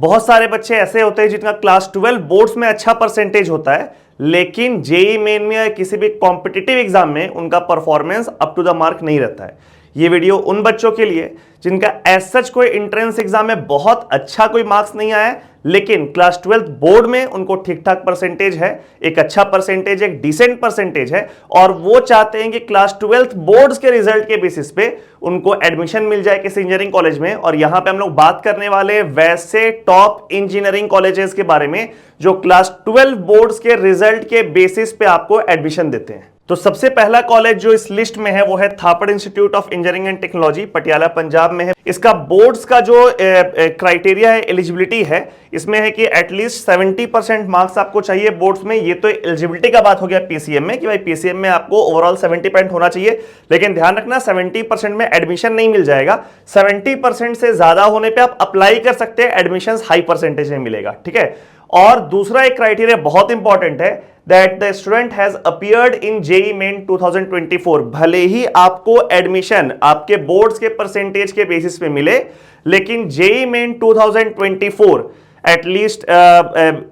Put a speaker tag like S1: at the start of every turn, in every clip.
S1: बहुत सारे बच्चे ऐसे होते हैं जिनका क्लास 12 बोर्ड्स में अच्छा परसेंटेज होता है, लेकिन जेई मेन में या किसी भी कॉम्पिटिटिव एग्जाम में उनका performance up to the mark नहीं रहता है। ये वीडियो उन बच्चों के लिए जिनका एज सच कोई एंट्रेंस एग्जाम में बहुत अच्छा कोई मार्क्स नहीं आया, लेकिन क्लास 12 बोर्ड में उनको ठीक ठाक परसेंटेज है, एक अच्छा परसेंटेज, एक डिसेंट परसेंटेज है, और वो चाहते हैं कि क्लास 12 बोर्ड्स के रिजल्ट के बेसिस पे उनको एडमिशन मिल जाए किसी इंजीनियरिंग कॉलेज में। और यहां पे हम लोग बात करने वाले वैसे टॉप इंजीनियरिंग कॉलेजेस के बारे में जो क्लास 12 बोर्ड्स के रिजल्ट के बेसिस पे आपको एडमिशन देते हैं। तो सबसे पहला कॉलेज जो इस लिस्ट में है वो है Thapar institute of engineering and technology, Patiala Punjab में है। इसका बोर्ड्स का जो क्राइटेरिया है, एलिजिबिलिटी है, इसमें है कि एटलीस्ट 70% मार्क्स आपको चाहिए बोर्ड्स में। ये तो एलिजिबिलिटी का बात हो गया पीसीएम में कि भाई पीसीएम में आपको ओवरऑल 70% होना चाहिए, लेकिन ध्यान रखना 70% में एडमिशन नहीं मिल जाएगा। 70% से ज्यादा होने पर आप अप्लाई कर सकते हैं, एडमिशन हाई परसेंटेज में मिलेगा, ठीक है। और दूसरा एक क्राइटेरिया बहुत इंपॉर्टेंट है, that the student has appeared in JEE Main 2024। भले ही आपको एडमिशन आपके बोर्ड्स के परसेंटेज के बेसिस पे मिले, लेकिन JEE Main 2024 एटलीस्ट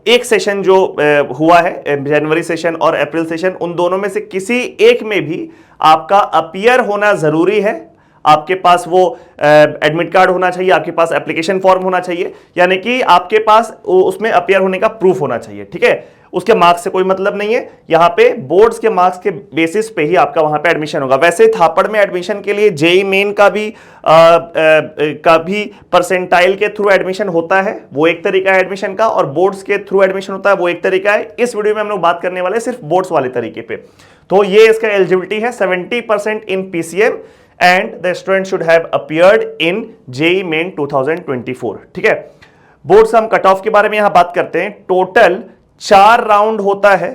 S1: एक सेशन जो हुआ है, जनवरी सेशन और अप्रैल सेशन, उन दोनों में से किसी एक में भी आपका अपीयर होना जरूरी है। आपके पास वो एडमिट कार्ड होना चाहिए, आपके पास एप्लीकेशन फॉर्म होना चाहिए, यानी कि आपके पास उसमें अपीयर होने का प्रूफ होना चाहिए, ठीक है। उसके मार्क्स से कोई मतलब नहीं है, यहां पे बोर्ड्स के मार्क्स के बेसिस पे ही आपका वहां पे एडमिशन होगा। वैसे थापड़ में एडमिशन के लिए जेई मेन का भी परसेंटाइल के थ्रू एडमिशन होता है, वो एक तरीका है एडमिशन का, और बोर्ड्स के थ्रू एडमिशन होता है, वो एक तरीका है। इस वीडियो में हम लोग बात करने वाले हैं सिर्फ बोर्ड्स वाले तरीके पे। तो ये इसका एलिजिबिलिटी है 70% in PCM and the student should have appeared in JEE Main 2024, ठीक है। बोर्ड्स हम कट ऑफ के बारे में यहां बात करते हैं। टोटल 4 राउंड होता है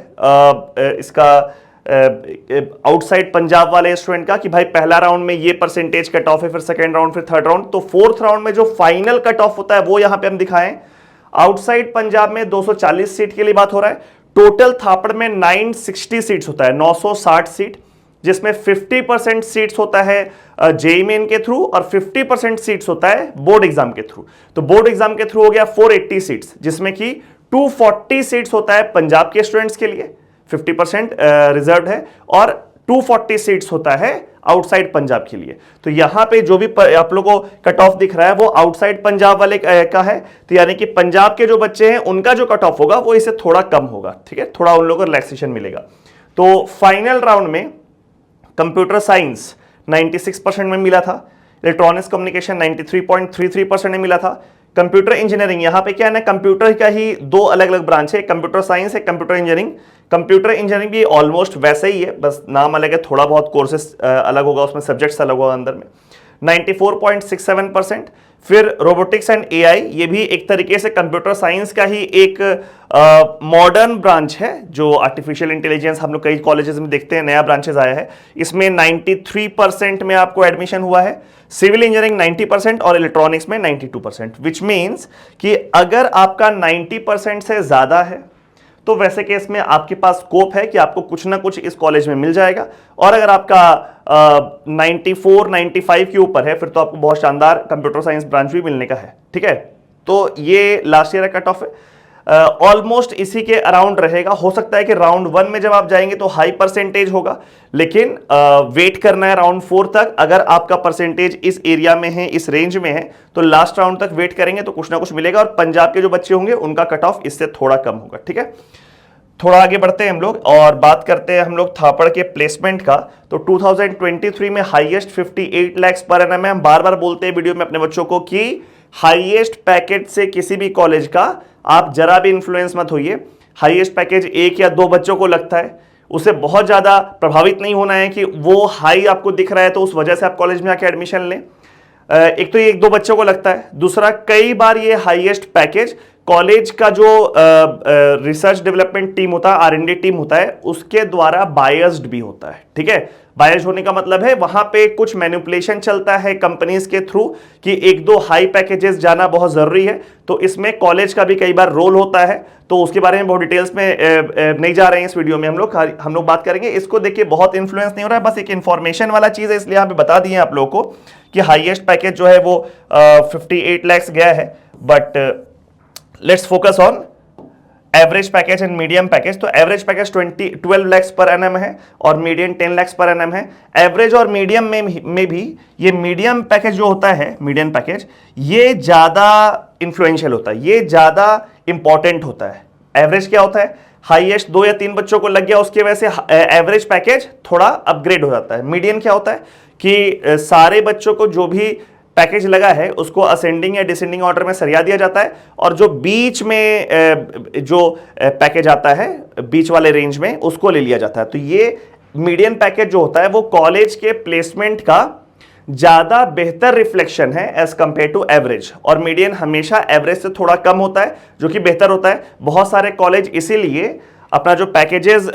S1: इसका आउटसाइड पंजाब वाले स्टूडेंट का, कि भाई पहला राउंड में ये परसेंटेज कट ऑफ है, फिर सेकंड राउंड, फिर थर्ड राउंड। तो फोर्थ राउंड में जो फाइनल कट ऑफ होता है वो यहां पे हम दिखाएं। आउटसाइड पंजाब में 240 सीट के लिए बात हो रहा है। टोटल थापड़ में 960 सीट्स होता है, 960 सीट, जिसमें 50% सीट्स होता है जेई मेन के थ्रू और 50% सीट्स होता है बोर्ड एग्जाम के थ्रू। तो बोर्ड एग्जाम के थ्रू हो गया 480 सीट्स, जिसमें कि 240 सीट्स होता है पंजाब के स्टूडेंट्स के लिए, 50% रिजर्व है, और 240 सीट्स होता है आउटसाइड पंजाब के लिए। तो यहां पे जो भी आप लोगों को कट ऑफ दिख रहा है वो आउटसाइड पंजाब वाले का है, तो यानी कि पंजाब के जो बच्चे हैं उनका जो कट ऑफ होगा वो इससे थोड़ा कम होगा, ठीक है, थोड़ा उन लोगों को रिलैक्सेशन मिलेगा। तो फाइनल राउंड में कंप्यूटर साइंस 96% में मिला था, इलेक्ट्रॉनिक्स कम्युनिकेशन 93.33% में मिला था। कंप्यूटर इंजीनियरिंग, यहां पे क्या है ना, कंप्यूटर का ही 2 अलग अलग ब्रांच है, कंप्यूटर साइंस है, कंप्यूटर इंजीनियरिंग। कंप्यूटर इंजीनियरिंग भी ऑलमोस्ट वैसे ही है, बस नाम अलग है, थोड़ा बहुत कोर्सेस अलग होगा, उसमें सब्जेक्ट्स अलग होगा अंदर में। 94.67%। फिर रोबोटिक्स एंड एआई, ये भी एक तरीके से कंप्यूटर साइंस का ही एक मॉडर्न ब्रांच है, जो आर्टिफिशियल इंटेलिजेंस हम लोग कई कॉलेजेस में देखते हैं, नया ब्रांचेस आया है। इसमें 93% में आपको एडमिशन हुआ है। सिविल इंजीनियरिंग 90% और इलेक्ट्रॉनिक्स में 92%, विच मीन्स कि अगर आपका 90% से ज्यादा है तो वैसे केस में आपके पास स्कोप है कि आपको कुछ ना कुछ इस कॉलेज में मिल जाएगा। और अगर आपका 94-95 के ऊपर है, फिर तो आपको बहुत शानदार कंप्यूटर साइंस ब्रांच भी मिलने का है, ठीक है। तो ये लास्ट ईयर का कट ऑफ है, ऑलमोस्ट इसी के अराउंड रहेगा। हो सकता है कि राउंड 1 में जब आप जाएंगे तो हाई परसेंटेज होगा, लेकिन वेट करना है राउंड 4 तक। अगर आपका परसेंटेज इस एरिया में है, इस रेंज में है, तो लास्ट राउंड तक वेट करेंगे तो कुछ ना कुछ मिलेगा। और पंजाब के जो बच्चे होंगे उनका कट ऑफ इससे थोड़ा कम होगा, ठीक है। थोड़ा आगे बढ़ते हैं हम लोग और बात करते हैं हम लोग थापड़ के प्लेसमेंट का। तो 2023 में हाईएस्ट 58 लाख पर एनम है। हम बार बार बोलते हैं वीडियो में अपने बच्चों को कि हाईएस्ट पैकेज से किसी भी कॉलेज का आप जरा भी इन्फ्लुएंस मत होइए। हाईएस्ट पैकेज 1 या 2 बच्चों को लगता है, उसे बहुत ज्यादा प्रभावित नहीं होना है कि वो हाई आपको दिख रहा है तो उस वजह से आप कॉलेज में आके एडमिशन लें। एक तो ये 1-2 बच्चों को लगता है, दूसरा कई बार ये हाईएस्ट पैकेज कॉलेज का जो रिसर्च डेवलपमेंट टीम होता है, R&D टीम होता है, उसके द्वारा बायस्ड भी होता है, ठीक है। बायस्ड होने का मतलब है वहां पे कुछ मैनिपुलेशन चलता है कंपनीज के थ्रू कि 1-2 हाई पैकेजेस जाना बहुत जरूरी है। तो इसमें कॉलेज का भी कई बार रोल होता है, तो उसके बारे में बहुत डिटेल्स में नहीं जा रहे हैं इस वीडियो में। हम लोग बात करेंगे। इसको देखिए बहुत इन्फ्लुएंस नहीं हो रहा है, बस एक इन्फॉर्मेशन वाला चीज है, इसलिए यहाँ पे बता दिए आप लोगों को कि हाईएस्ट पैकेज जो है वो 58 लाख गया है। But let's focus on average package and medium package. तो एवरेज पैकेज 12 lakhs पर एनएम है और मीडियम 10 lakhs पर एनएम है। एवरेज और मीडियम में भी ये मीडियम पैकेज जो होता है, मीडियम पैकेज, ये ज्यादा इंफ्लुएंशियल होता है, ये ज्यादा इंपॉर्टेंट होता है। एवरेज क्या होता है, हाईएस्ट 2 या 3 बच्चों को लग गया, उसकी वजह से एवरेज पैकेज थोड़ा अपग्रेड हो जाता है। मीडियम क्या होता है कि सारे बच्चों को जो भी पैकेज लगा है उसको असेंडिंग या डिसेंडिंग ऑर्डर में सरिया दिया जाता है, और जो बीच में जो पैकेज आता है बीच वाले रेंज में, उसको ले लिया जाता है। तो ये मीडियम पैकेज जो होता है वो कॉलेज के प्लेसमेंट का ज्यादा बेहतर रिफ्लेक्शन है एज कंपेयर टू एवरेज, और मीडियन हमेशा एवरेज से थोड़ा कम होता है जो कि बेहतर होता है। बहुत सारे कॉलेज इसीलिए अपना जो पैकेजेस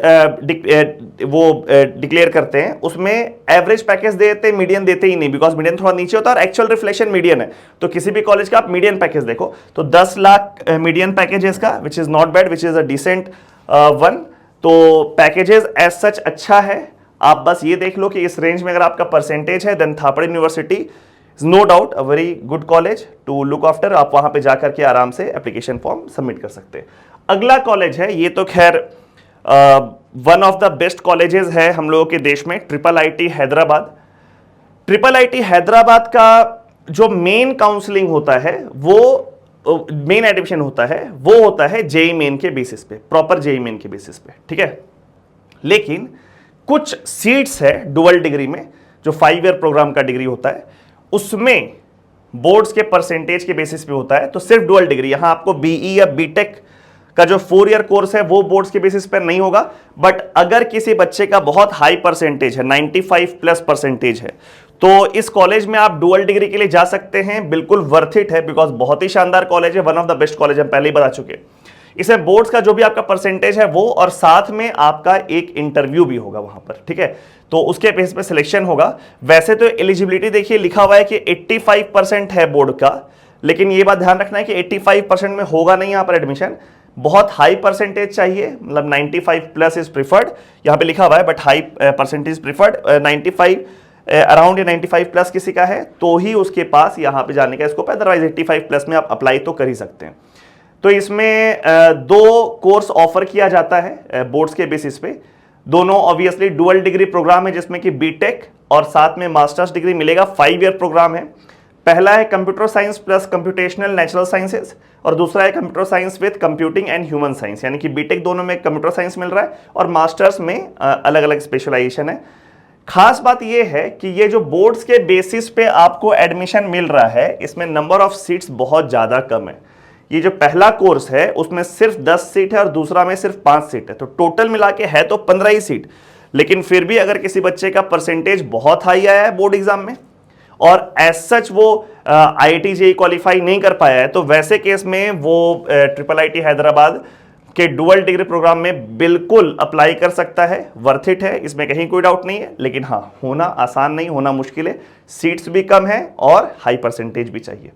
S1: वो डिक्लेयर करते हैं उसमें एवरेज पैकेज देते, मीडियन देते ही नहीं, बिकॉज मीडियन थोड़ा नीचे होता है और एक्चुअल रिफ्लेक्शन मीडियन है। तो किसी भी कॉलेज का आप मीडियन पैकेज देखो तो 10 लाख मीडियन पैकेज है इसका, which is not bad, which is a decent one. तो पैकेजेस एज सच अच्छा है। आप बस ये देख लो कि इस रेंज में अगर आपका परसेंटेज है then Thapar university is no doubt a very good college to look after. आप वहां पे जाकर के आराम से एप्लीकेशन फॉर्म सबमिट कर सकते हैं। अगला कॉलेज है, ये तो खैर one of the best colleges है हम लोगों के देश में, triple IT Hyderabad. Triple IT Hyderabad का जो मेन काउंसलिंग होता है, वो मेन एडमिशन होता है, वो होता है जेई मेन के बेसिस पे, प्रॉपर जेई मेन के बेसिस पे, ठीक है। लेकिन कुछ सीट्स है डुअल डिग्री में, जो 5 ईयर प्रोग्राम का डिग्री होता है, उसमें बोर्ड्स के परसेंटेज के बेसिस पे होता है। तो सिर्फ डुअल डिग्री, यहां आपको बीई या बीटेक का जो 4 ईयर कोर्स है वो बोर्ड्स के बेसिस पर नहीं होगा। बट अगर किसी बच्चे का बहुत हाई परसेंटेज है, 95 प्लस परसेंटेज है, तो इस कॉलेज में आप डुअल डिग्री के लिए जा सकते हैं। बिल्कुल वर्थ इट है, बिकॉज बहुत ही शानदार कॉलेज है, one of the best college, हम पहले ही बता चुके। इसमें बोर्ड्स का जो भी आपका परसेंटेज है वो, और साथ में आपका एक इंटरव्यू भी होगा वहां पर, ठीक है। तो उसके बेस पे सिलेक्शन होगा। वैसे तो एलिजिबिलिटी देखिए लिखा हुआ है कि 85% है बोर्ड का, लेकिन ये बात ध्यान रखना है कि 85% में होगा नहीं यहां पर एडमिशन, बहुत हाई परसेंटेज चाहिए, मतलब 95 प्लस इज प्रिफर्ड, यहां पे लिखा हुआ है, but high percentage preferred. 95 around या 95 प्लस किसी का है तो ही उसके पास यहां पे जाने का स्कोप है, अदरवाइज 85 प्लस में आप अप्लाई तो कर ही सकते हैं। तो इसमें 2 कोर्स ऑफर किया जाता है बोर्ड्स के बेसिस पे। दोनों ऑब्वियसली डुअल डिग्री प्रोग्राम है, जिसमें कि बीटेक और साथ में मास्टर्स डिग्री मिलेगा, 5 ईयर प्रोग्राम है। पहला है computer science plus computational natural sciences, और दूसरा है computer science with computing and human science, यानी कि बीटेक दोनों में कंप्यूटर साइंस मिल रहा है और मास्टर्स में अलग अलग स्पेशलाइजेशन है। खास बात यह है कि ये जो बोर्ड्स के बेसिस पे आपको एडमिशन मिल रहा है, इसमें नंबर ऑफ सीट्स बहुत ज्यादा कम है। ये जो पहला कोर्स है उसमें सिर्फ 10 सीट है और दूसरा में सिर्फ 5 सीट है, तो टोटल मिला के है तो 15 ही सीट। लेकिन फिर भी अगर किसी बच्चे का परसेंटेज बहुत हाई आया है बोर्ड एग्जाम में और एज सच वो आईआईटी जेईई क्वालिफाई नहीं कर पाया है, तो वैसे केस में वो ट्रिपल आईटी हैदराबाद के डुअल डिग्री प्रोग्राम में बिल्कुल अप्लाई कर सकता है। वर्थ इट है, इसमें कहीं कोई डाउट नहीं है। लेकिन हाँ, होना आसान नहीं, होना मुश्किल है, सीट्स भी कम है और हाई परसेंटेज भी चाहिए।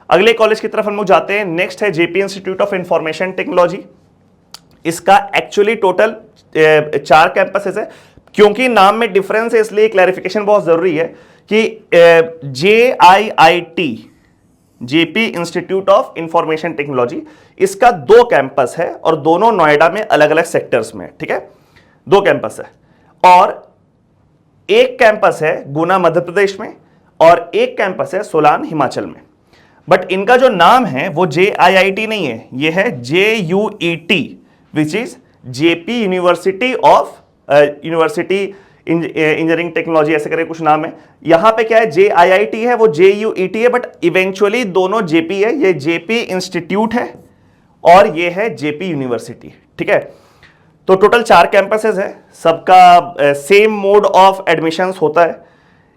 S1: अगले कॉलेज की तरफ हम लोग जाते हैं। नेक्स्ट है JP institute of information technology. इसका एक्चुअली टोटल 4 कैंपसेस है। क्योंकि नाम में डिफरेंस है इसलिए क्लैरिफिकेशन बहुत जरूरी है कि JIIT JP institute of information technology, इसका 2 कैंपस है और दोनों नोएडा में अलग अलग सेक्टर्स में, ठीक है। 2 कैंपस है और एक कैंपस है गुना मध्य प्रदेश में और एक कैंपस है सोलान हिमाचल में। बट इनका जो नाम है वो JIIT नहीं है, ये है JUET, which is JP university of university engineering technology, ऐसे करके कुछ नाम है। यहां पे क्या है, JIIT है, वो JUET है, बट इवेंचुअली दोनों जेपी है। ये जेपी इंस्टीट्यूट है और ये है जेपी यूनिवर्सिटी, ठीक है। तो टोटल 4 कैंपसेस है, सबका सेम मोड ऑफ एडमिशंस होता है।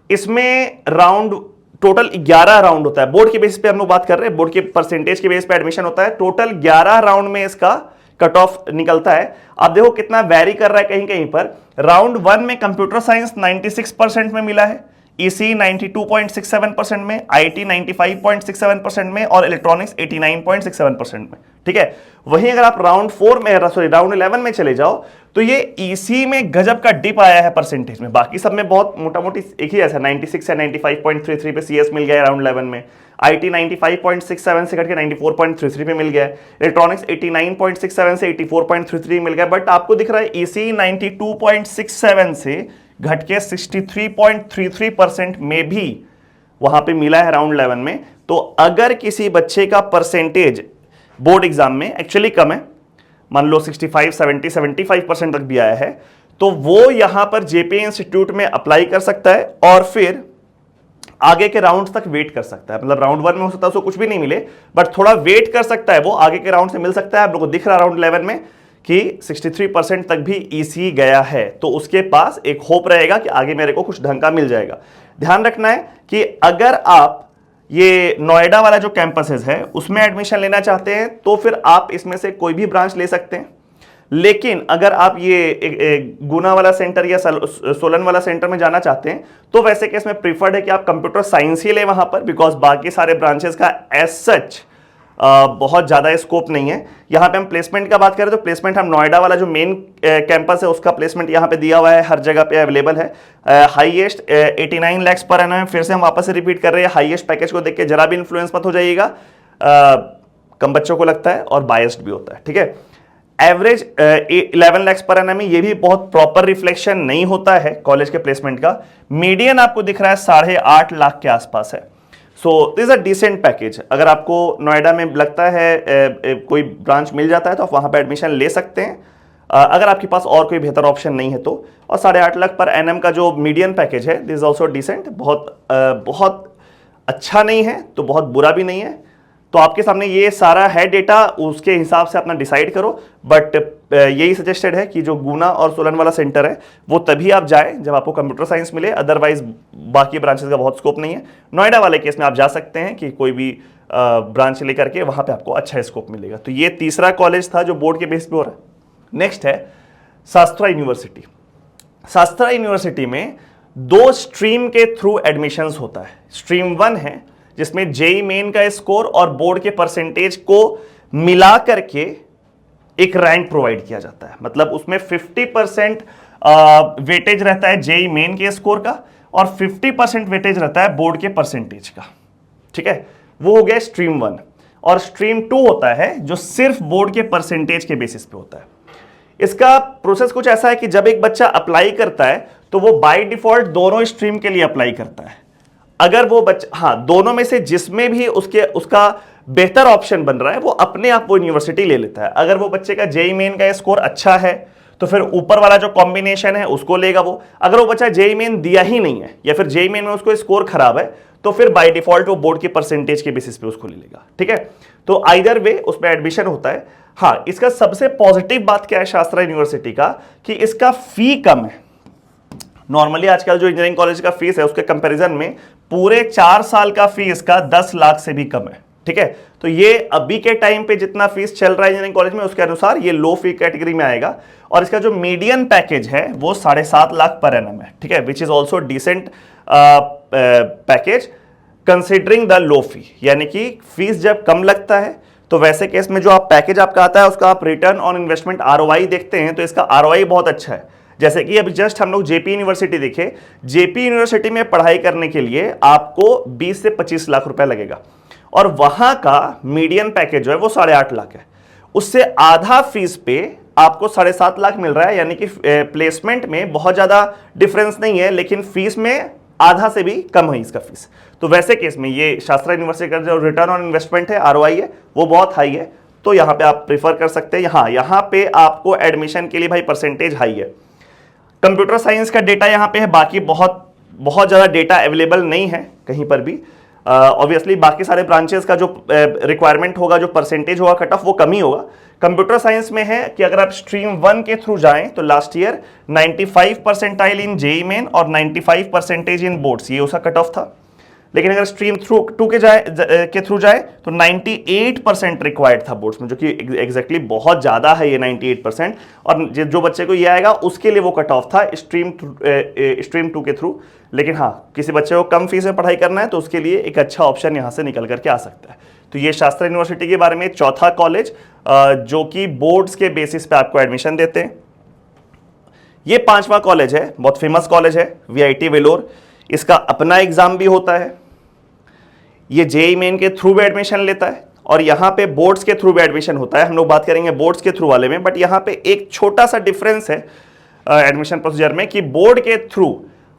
S1: इसमें राउंड टोटल 11 राउंड होता है। बोर्ड के बेसिस पे हम लोग बात कर रहे हैं, बोर्ड के परसेंटेज के बेसिस पे एडमिशन होता है। टोटल 11 राउंड में इसका कट ऑफ निकलता है। आप देखो कितना वैरी कर रहा है कहीं कहीं पर। राउंड 1 में कंप्यूटर साइंस 96% में मिला है, ईसी 92.67% में, आईटी 95.67% में और इलेक्ट्रॉनिक्स 89.67% में। ठीक है। वहीं अगर आप राउंड 4 में सॉरी राउंड 11 में चले जाओ तो ये ईसी में गजब का डिप आया है परसेंटेज में। बाकी सब में बहुत मोटा मोटी एक ही ऐसा 96 से 95.33 पे सीएस मिल गया है राउंड 11 में। आईटी 95.67 से घटके 94.33 पे मिल गया है। इलेक्ट्रॉनिक्स 89.67 से 84.33 मिल गया। बट आपको दिख रहा है ईसी 92.67 से घटके 63.33% में भी वहां पे मिला है राउंड 11 में। तो अगर किसी बच्चे का परसेंटेज बोर्ड एग्जाम में एक्चुअली कम है, मान लो 65, 70, 75% तक भी आया है, तो वो यहां पर जेपी इंस्टीट्यूट में अप्लाई कर सकता है और फिर आगे के राउंड तक वेट कर सकता है। मतलब राउंड 1 में हो सकता है उसको कुछ भी नहीं मिले, बट थोड़ा वेट कर सकता है, वो आगे के राउंड से मिल सकता है। आप लोगों को दिख रहा है राउंड 11 में कि 63% तक भी ईसी गया है, तो उसके पास एक होप रहेगा कि आगे मेरे को कुछ ढंग का मिल जाएगा। ध्यान रखना है कि अगर आप ये नोएडा वाला जो कैंपसेस है उसमें एडमिशन लेना चाहते हैं तो फिर आप इसमें से कोई भी ब्रांच ले सकते हैं। लेकिन अगर आप ये गुना वाला सेंटर या सोलन वाला सेंटर में जाना चाहते हैं तो वैसे केस में प्रीफर्ड है कि आप कंप्यूटर साइंस ही ले वहां पर, बिकॉज बाकी सारे ब्रांचेस का एज सच बहुत ज्यादा स्कोप नहीं है। यहां पे हम प्लेसमेंट का बात करें तो प्लेसमेंट हम नोएडा वाला जो मेन कैंपस है उसका प्लेसमेंट यहां पे दिया हुआ है, हर जगह पे अवेलेबल है। Highest 89 lakh per annum. फिर से हम वापस से रिपीट कर रहे हैं, हाईएस्ट पैकेज को देख के जरा भी इन्फ्लुएंस मत हो जाइएगा, कम बच्चों को लगता है और बायस्ड भी होता है, ठीक है। एवरेज 11 लाख पर एनम, ये भी बहुत प्रॉपर रिफ्लेक्शन नहीं होता है कॉलेज के प्लेसमेंट का। मीडियन आपको दिख रहा है 8.5 लाख के आसपास है। So this a decent package. अगर आपको नोएडा में लगता है कोई ब्रांच मिल जाता है तो आप वहां पे एडमिशन ले सकते हैं, अगर आपके पास और कोई बेहतर ऑप्शन नहीं है तो। और 8.5 लाख पर एनम का जो मीडियन पैकेज है दिस इज ऑल्सो डिसेंट। बहुत अच्छा नहीं है तो बहुत बुरा भी नहीं है। तो आपके सामने ये सारा है डेटा, उसके हिसाब से अपना डिसाइड करो। बट यही सजेस्टेड है कि जो गुना और सोलन वाला सेंटर है वो तभी आप जाएं जब आपको कंप्यूटर साइंस मिले, अदरवाइज बाकी ब्रांचेस का बहुत स्कोप नहीं है। नोएडा वाले केस में आप जा सकते हैं कि कोई भी ब्रांच लेकर के वहां पे आपको अच्छा स्कोप मिलेगा। तो ये तीसरा कॉलेज था जो बोर्ड के बेस पे हो रहा है। नेक्स्ट है शास्त्रा यूनिवर्सिटी। शास्त्रा यूनिवर्सिटी में 2 स्ट्रीम के थ्रू एडमिशंस होता है। स्ट्रीम 1 है जिसमें जेई मेन का स्कोर और बोर्ड के परसेंटेज को मिला करके एक रैंक प्रोवाइड किया जाता है। मतलब उसमें 50% वेटेज रहता है जेई मेन के स्कोर का और 50% वेटेज रहता है बोर्ड के परसेंटेज का, ठीक है। वो हो गया स्ट्रीम 1। और स्ट्रीम 2 होता है जो सिर्फ बोर्ड के परसेंटेज के बेसिस पे होता है। इसका प्रोसेस कुछ ऐसा है कि जब एक बच्चा अप्लाई करता है तो वो बाय डिफॉल्ट दोनों स्ट्रीम के लिए अप्लाई करता है। अगर वो बच्चा दोनों में से जिसमें भी उसका बेहतर ऑप्शन बन रहा है वो अपने आप वो यूनिवर्सिटी ले लेता है। अगर वो बच्चे का जेई मेन का स्कोर अच्छा है तो फिर ऊपर वाला जो कॉम्बिनेशन है उसको लेगा वो। अगर वो बच्चा जेई मेन दिया ही नहीं है या फिर जेई मेन में उसको स्कोर खराब है तो फिर बाय डिफॉल्ट वो बोर्ड के परसेंटेज के बेसिस पे उसको ले लेगा, ठीक है। तो आइदर वे उसमें एडमिशन होता है। इसका सबसे पॉजिटिव बात क्या है शास्त्रा यूनिवर्सिटी का, कि इसका फी कम है। नॉर्मली आजकल जो इंजीनियरिंग कॉलेज का फीस है उसके कंपैरिजन में पूरे 4 साल का फीस का 10 लाख से भी कम है, ठीक है। तो ये अभी के टाइम पे जितना फीस चल रहा है इंजीनियरिंग कॉलेज में उसके अनुसार ये लो फी कैटेगरी में आएगा। और इसका जो मीडियन पैकेज है वो 7.5 लाख पर एनम है, ठीक है, which is also decent package considering the low fee. यानी कि फीस जब कम लगता है तो वैसे केस में जो आप पैकेज आपका आता है उसका आप रिटर्न ऑन इन्वेस्टमेंट आरओआई देखते हैं तो इसका आरओआई बहुत अच्छा है। जैसे कि अभी जस्ट हम लोग जेपी यूनिवर्सिटी देखे, जेपी यूनिवर्सिटी में पढ़ाई करने के लिए आपको 20 से 25 लाख रुपए लगेगा और वहां का मीडियन पैकेज जो है वो 8.5 लाख है। उससे आधा फीस पे आपको 7.5 लाख मिल रहा है। यानी कि प्लेसमेंट में बहुत ज्यादा डिफरेंस नहीं है लेकिन फीस में आधा से भी कम है इसका फीस। तो वैसे केस में ये शास्त्रा यूनिवर्सिटी का जो रिटर्न ऑन इन्वेस्टमेंट है आरओआई है वो बहुत हाई है। तो यहां पे आप प्रीफर कर सकते हैं। यहां पे आपको एडमिशन के लिए भाई परसेंटेज हाई है। कंप्यूटर साइंस का डेटा यहाँ पे है, बाकी बहुत ज़्यादा डेटा अवेलेबल नहीं है कहीं पर भी। ऑब्वियसली बाकी सारे ब्रांचेस का जो रिक्वायरमेंट होगा, जो परसेंटेज होगा कट ऑफ, वो कम ही होगा। कंप्यूटर साइंस में है कि अगर आप स्ट्रीम 1 के थ्रू जाएं तो last year 95 percentile in JEE Main और 95 परसेंटेज इन बोर्ड्स, ये उसका कट ऑफ था। लेकिन अगर स्ट्रीम 2 के थ्रू जाए तो 98% रिक्वायर्ड था बोर्ड्स में, जो कि एग्जैक्टली बहुत ज़्यादा है ये 98%। और जो बच्चे को ये आएगा उसके लिए वो कट ऑफ था स्ट्रीम 2 के थ्रू। लेकिन किसी बच्चे को कम फीस में पढ़ाई करना है तो उसके लिए एक अच्छा ऑप्शन यहाँ से निकल करके आ सकता है। तो ये शास्त्रा यूनिवर्सिटी के बारे में चौथा कॉलेज जो कि बोर्ड्स के बेसिस पे आपको एडमिशन देते हैं। ये पांचवा कॉलेज है, बहुत फेमस कॉलेज है, वीआईटी वेलोर। इसका अपना एग्जाम भी होता है, ये जेईई मेन के थ्रू भी एडमिशन लेता है और यहाँ पे बोर्ड्स के थ्रू भी एडमिशन होता है। हम लोग बात करेंगे बोर्ड्स के थ्रू वाले में, बट यहाँ पे एक छोटा सा डिफरेंस है एडमिशन प्रोसीजर में कि बोर्ड के थ्रू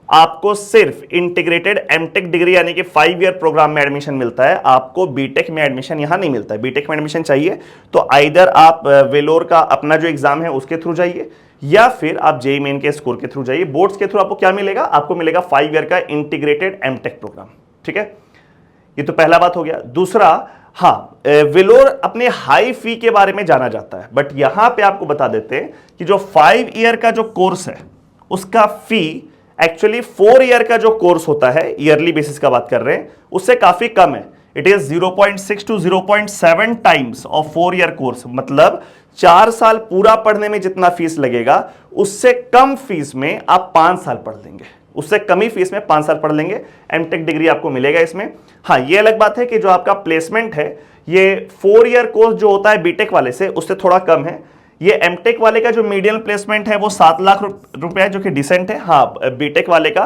S1: आपको सिर्फ इंटीग्रेटेड एमटेक डिग्री यानी कि 5 ईयर प्रोग्राम में एडमिशन मिलता है, आपको बीटेक में एडमिशन यहां नहीं मिलता है। बीटेक में एडमिशन चाहिए तो आइदर आप वेलोर का अपना जो एग्जाम है उसके थ्रू जाइए या फिर आप जेईई मेन के स्कोर के थ्रू जाइए। बोर्ड्स के थ्रू आपको क्या मिलेगा, आपको मिलेगा 5 ईयर का इंटीग्रेटेड एमटेक प्रोग्राम। ठीक है, ये तो पहला बात हो गया। दूसरा, हाँ, वेलोर अपने हाई फी के बारे में जाना जाता है, बट यहां पे आपको बता देते हैं कि जो 5 ईयर का जो कोर्स है उसका फी एक्चुअली 4 ईयर का जो कोर्स होता है, ईयरली बेसिस का बात कर रहे हैं, उससे काफी कम है। It is 0.6 to 0.7 times of 4 year course. मतलब 4 साल पूरा पढ़ने में जितना फीस लगेगा उससे कम फीस में आप 5 साल पढ़ लेंगे, उससे कम ही फीस में 5 साल पढ़ लेंगे। एमटेक डिग्री आपको मिलेगा इसमें। हाँ, ये अलग बात है कि जो आपका प्लेसमेंट है ये 4 ईयर कोर्स जो होता है बीटेक वाले से उससे थोड़ा कम है। ये एमटेक वाले का जो मीडियम प्लेसमेंट है वो 7 लाख रुपए है, जो कि डिसेंट है। हाँ, बीटेक वाले का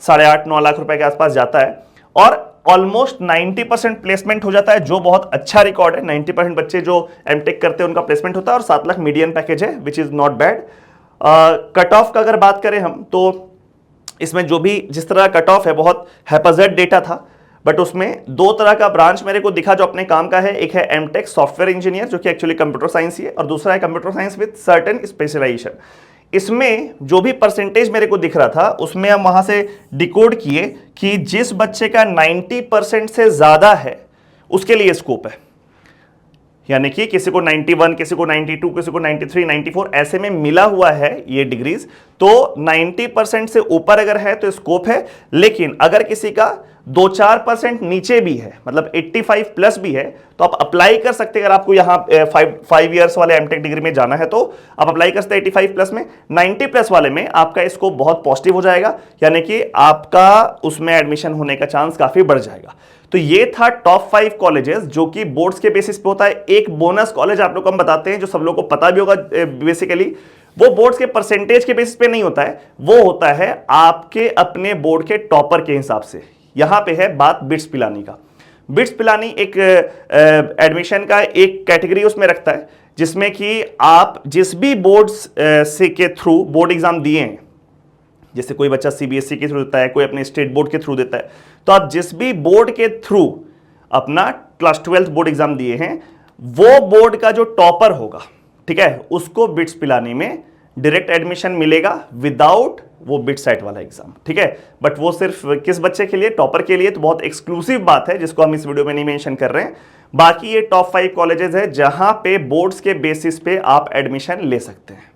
S1: 8.5-9 लाख रुपए के आसपास जाता है और ऑलमोस्ट 90% प्लेसमेंट हो जाता है, जो बहुत अच्छा रिकॉर्ड है। 90% बच्चे जो एमटेक करते हैं उनका प्लेसमेंट होता है और 7 लाख मीडियम पैकेज है, which is not bad. Cut off का अगर बात करें हम तो इसमें जो भी जिस तरह कट ऑफ है बहुत हैपाजेड डेटा था, बट उसमें 2 तरह का ब्रांच मेरे को दिखा जो अपने काम का है। एक है एमटेक सॉफ्टवेयर इंजीनियर जो कि एक्चुअली कंप्यूटर साइंस ही है, और दूसरा है computer science with certain specialisation. इसमें जो भी परसेंटेज मेरे को दिख रहा था उसमें हम वहां से डिकोड किए कि जिस बच्चे का 90% से ज्यादा है उसके लिए स्कोप है, यानी कि किसी को 91, किसी को 92, किसी को 93, 94 ऐसे में मिला हुआ है ये डिग्रीज। तो 90% से ऊपर अगर है तो स्कोप है, लेकिन अगर किसी का 2-4% नीचे भी है, मतलब 85 प्लस भी है, तो आप अप्लाई कर सकते हैं। अगर आपको यहाँ 5 ईयर्स वाले एमटेक डिग्री में जाना है तो आप अप्लाई कर सकते हैं 85 प्लस में। 90 प्लस वाले में आपका स्कोप बहुत पॉजिटिव हो जाएगा, यानी कि आपका उसमें एडमिशन होने का चांस काफी बढ़ जाएगा। तो ये था टॉप 5 कॉलेजेस जो कि बोर्ड्स के बेसिस पे होता है। एक बोनस कॉलेज आप लोग को हम बताते हैं जो सब लोगों को पता भी होगा, बेसिकली वो बोर्ड्स के परसेंटेज के बेसिस पे नहीं होता है, वो होता है आपके अपने बोर्ड के टॉपर के हिसाब से। यहां पे है बात बिट्स पिलानी का। बिट्स पिलानी एक एडमिशन का एक कैटेगरी उसमें रखता है जिसमें कि आप जिस भी बोर्ड्स से के थ्रू बोर्ड एग्जाम दिए हैं, जैसे कोई बच्चा सीबीएसई के थ्रू देता है, कोई अपने स्टेट बोर्ड के थ्रू देता है, तो आप जिस भी बोर्ड के थ्रू अपना क्लास 12 बोर्ड एग्जाम दिए हैं वो बोर्ड का जो टॉपर होगा, ठीक है, उसको बिट्स पिलानी में डायरेक्ट एडमिशन मिलेगा विदाउट वो बिट सेट वाला एग्जाम। ठीक है, बट वो सिर्फ किस बच्चे के लिए, टॉपर के लिए। तो बहुत एक्सक्लूसिव बात है जिसको हम इस वीडियो में नहीं मेंशन कर रहे हैं। बाकी ये टॉप 5 कॉलेजेस है जहां पे बोर्ड्स के बेसिस पे आप एडमिशन ले सकते हैं।